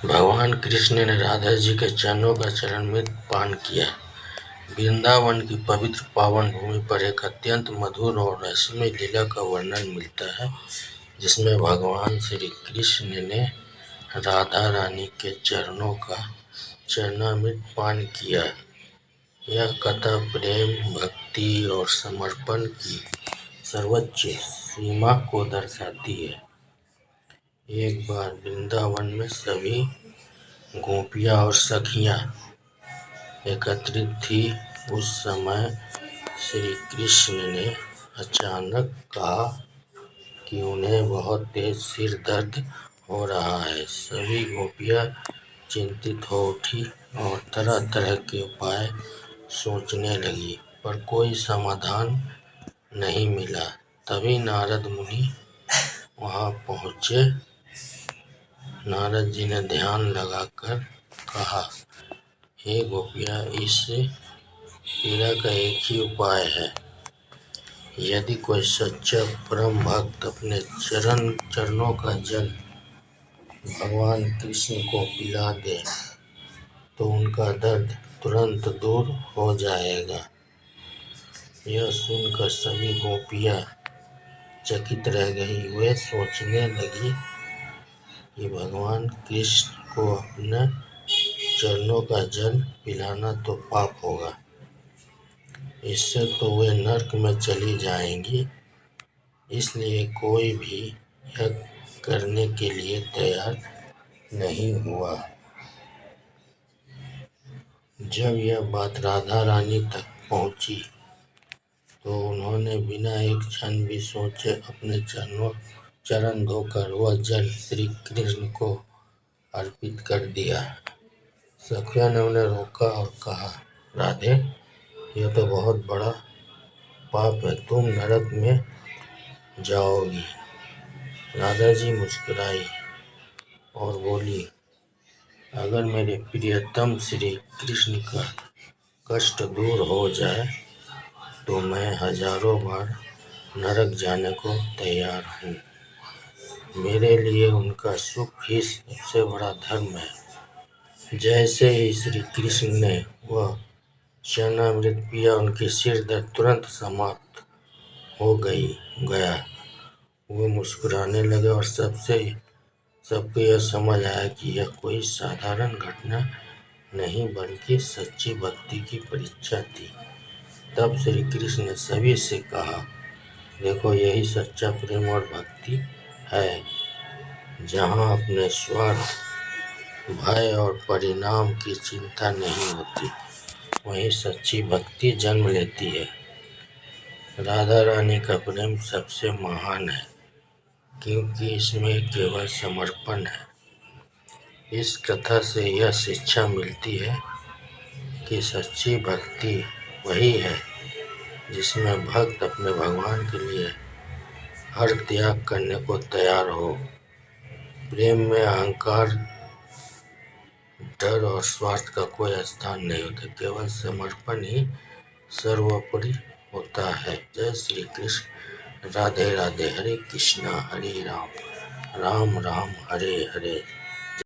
भगवान कृष्ण ने राधा जी के चरणों का चरणामृत पान किया। वृंदावन की पवित्र पावन भूमि पर एक अत्यंत मधुर और रहस्यमय लीला का वर्णन मिलता है, जिसमें भगवान श्री कृष्ण ने राधा रानी के चरणों का चरणामृत पान किया। यह कथा प्रेम, भक्ति और समर्पण की सर्वोच्च सीमा को दर्शाती है। एक बार वृंदावन में सभी गोपियाँ और सखियाँ एकत्रित थी। उस समय श्री कृष्ण ने अचानक कहा कि उन्हें बहुत तेज सिर दर्द हो रहा है। सभी गोपियाँ चिंतित हो उठी और तरह तरह के उपाय सोचने लगी, पर कोई समाधान नहीं मिला। तभी नारद मुनि वहाँ पहुँचे। नारद जी ने ध्यान लगाकर कहा, हे गोपियाँ, इस पीड़ा का एक ही उपाय है। यदि कोई सच्चा परम भक्त अपने चरणों का जल भगवान कृष्ण को पिला दे तो उनका दर्द तुरंत दूर हो जाएगा। यह सुनकर सभी गोपियाँ चकित रह गई। वे सोचने लगी कि भगवान कृष्ण को अपने चरणों का जल पिलाना तो पाप होगा, इससे तो वे नरक में चली जाएंगी। इसलिए कोई भी यह करने के लिए तैयार नहीं हुआ। जब यह बात राधा रानी तक पहुंची तो उन्होंने बिना एक क्षण भी सोचे अपने चरण धोकर वह जल श्री कृष्ण को अर्पित कर दिया। सखियों ने उन्हें रोका और कहा, राधे, यह तो बहुत बड़ा पाप है, तुम नरक में जाओगी। राधा जी मुस्कुराई और बोली, अगर मेरे प्रियतम श्री कृष्ण का कष्ट दूर हो जाए तो मैं हजारों बार नरक जाने को तैयार हूँ। मेरे लिए उनका सुख ही सबसे बड़ा धर्म है। जैसे ही श्री कृष्ण ने वह चरणामृत पिया, उनकी सिर दर्द तुरंत समाप्त हो गया। वे मुस्कुराने लगे और सबको यह समझ आया कि यह कोई साधारण घटना नहीं बल्कि सच्ची भक्ति की परीक्षा थी। तब श्री कृष्ण ने सभी से कहा, देखो, यही सच्चा प्रेम और भक्ति है, जहाँ अपने स्वार्थ, भय और परिणाम की चिंता नहीं होती, वहीं सच्ची भक्ति जन्म लेती है। राधा रानी का प्रेम सबसे महान है, क्योंकि इसमें केवल समर्पण है। इस कथा से यह शिक्षा मिलती है कि सच्ची भक्ति वही है जिसमें भक्त अपने भगवान के लिए हर त्याग करने को तैयार हो। प्रेम में अहंकार, डर और स्वार्थ का कोई स्थान नहीं होता, केवल समर्पण ही सर्वोपरि होता है। जय श्री कृष्ण। राधे राधे। हरे कृष्णा हरे राम, राम राम हरे हरे।